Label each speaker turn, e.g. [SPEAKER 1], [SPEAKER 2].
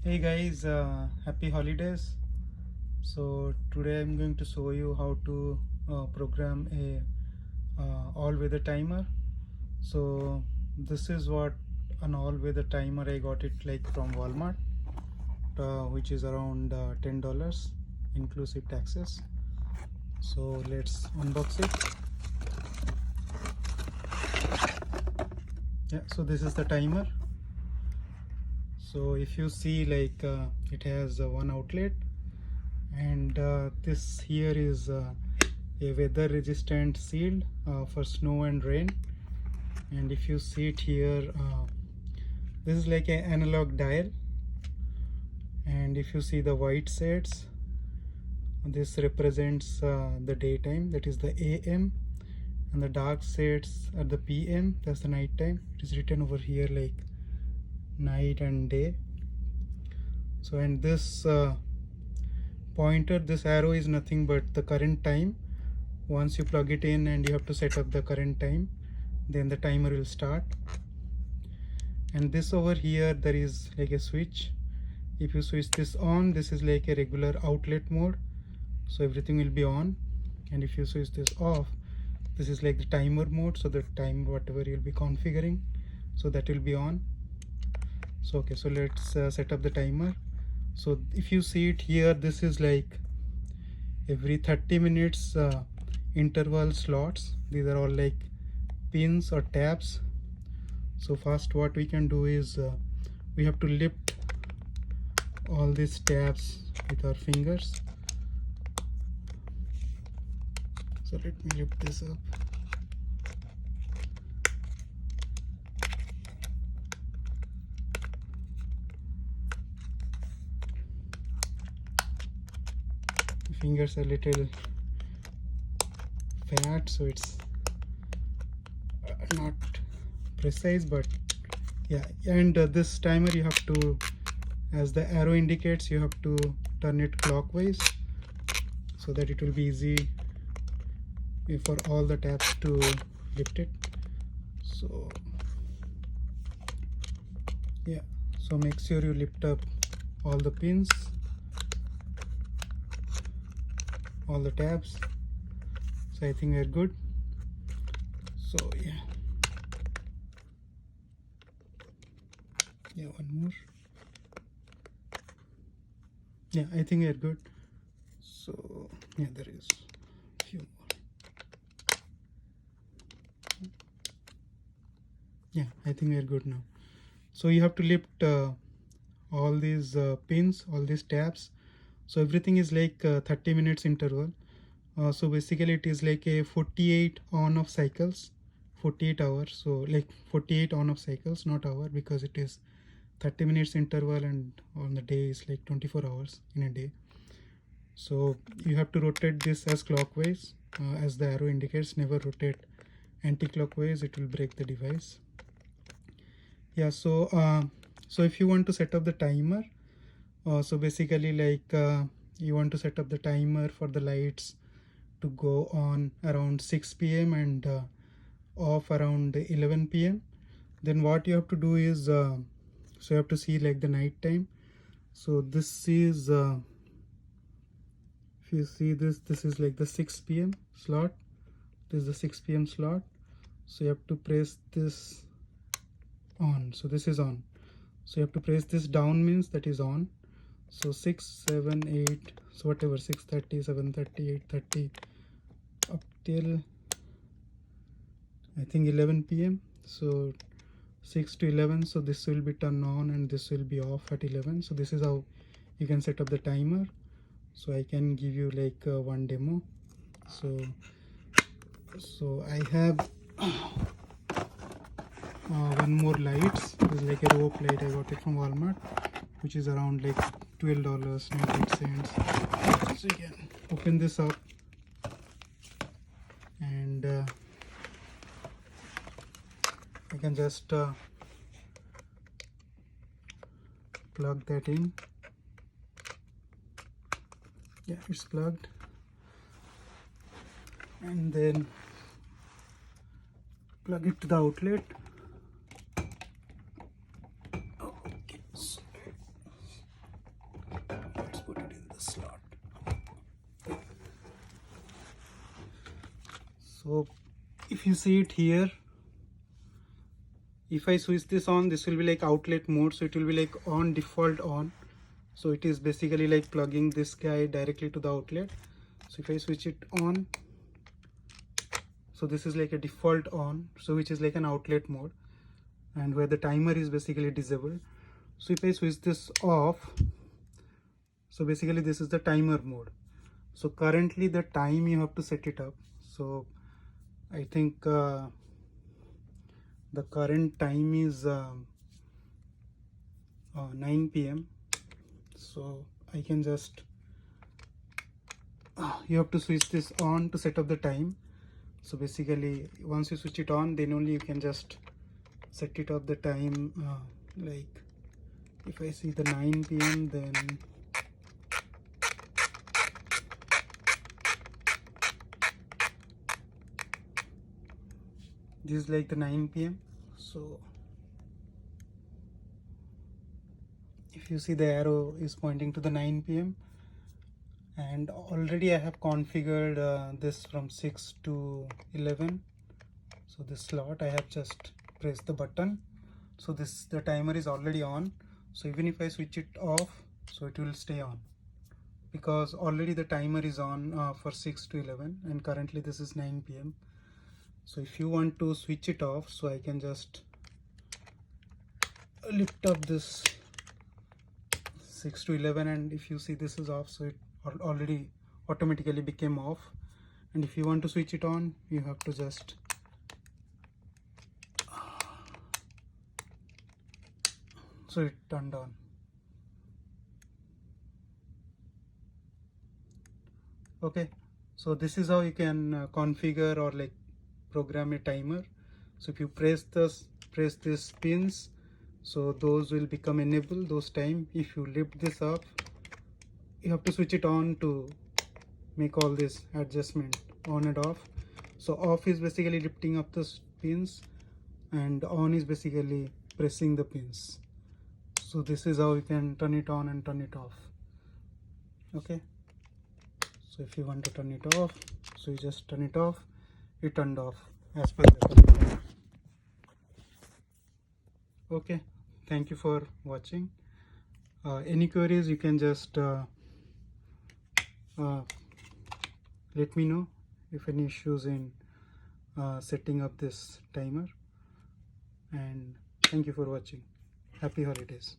[SPEAKER 1] Hey guys, happy holidays. So today I'm going to show you how to program a all weather timer. So this is what an all weather timer. I got it like from Walmart, which is around $10 inclusive taxes. So let's unbox it. Yeah, so this is the timer. So if you see, like it has one outlet, and this here is a weather resistant shield for snow and rain. And if you see it here, this is like an analog dial, and if you see the white shades, this represents the daytime, that is the AM, and the dark shades are the PM, that's the night time. It is written over here like night and day. So, and this pointer, this arrow is nothing but the current time. Once you plug it in and you have to set up the current time, then the timer will start. And this over here, there is like a switch. If you switch this on, this is like a regular outlet mode, so everything will be on. And if you switch this off, this is like the timer mode, so the time whatever you'll be configuring, so that will be on. So okay, so let's set up the timer. So if you see it here, this is like every 30 minutes interval slots. These are all like pins or tabs. So first what we can do is we have to lift all these tabs with our fingers. So let me lift this up. The fingers are a little fat, so it's not precise, but yeah. And this timer, you have to, as the arrow indicates, you have to turn it clockwise so that it will be easy for all the tabs to lift it. So yeah, so make sure you lift up all the pins, all the tabs. So I think we're good. So yeah, one more. Yeah, I think we're good. So yeah, there is a few more. Yeah, I think we're good now. So you have to lift all these pins, all these tabs. So everything is like 30 minutes interval. So basically it is like a 48 on off cycles, 48 hours. So like 48 on off cycles, not hour, because it is 30 minutes interval, and on the day is like 24 hours in a day. So you have to rotate this as clockwise, as the arrow indicates. Never rotate anti-clockwise, it will break the device. Yeah, so so if you want to set up the timer, so basically like you want to set up the timer for the lights to go on around 6 p.m. and off around 11 p.m. Then what you have to do is so you have to see like the night time. So this is if you see this is like the 6 p.m. slot. This is the 6 p.m. slot. So you have to press this on. So this is on. So you have to press this down, means that is on. So 6, 7, 8, so whatever, 6:30, 7:30, 8:30, up till I think 11 p.m. So 6 to 11, so this will be turned on and this will be off at 11. So this is how you can set up the timer. So I can give you like one demo. So I have one more lights. This is like a rope light. I got it from Walmart, which is around like $12.98. So you can open this up, and I can just plug that in. Yeah, it's plugged. And then plug it to the outlet. Okay. So if you see it here, if I switch this on, this will be like outlet mode, so it will be like on, default on. So it is basically like plugging this guy directly to the outlet. So if I switch it on, so this is like a default on, so which is like an outlet mode, and where the timer is basically disabled. So if I switch this off, so basically this is the timer mode. So currently the time you have to set it up. So I think the current time is 9 p.m. So I can just you have to switch this on to set up the time. So basically once you switch it on, then only you can just set it up the time. Like if I see the 9 p.m. then this is like the 9 p.m. So if you see, the arrow is pointing to the 9 p.m. and already I have configured this from 6 to 11. So this slot I have just pressed the button, so the timer is already on. So even if I switch it off, so it will stay on, because already the timer is on for 6 to 11, and currently this is 9 p.m. So if you want to switch it off, so I can just lift up this 6 to 11, and if you see, this is off, so it already automatically became off. And if you want to switch it on, you have to just so it turned on. Okay, so this is how you can configure or like program a timer. So if you press this pins, so those will become enabled, those time. If you lift this up, you have to switch it on to make all this adjustment on and off. So off is basically lifting up the pins, and on is basically pressing the pins. So this is how you can turn it on and turn it off. Okay, so if you want to turn it off, so you just turn it off, it turned off as per the. Okay, thank you for watching. Any queries, you can just let me know if any issues in setting up this timer. And thank you for watching. Happy holidays.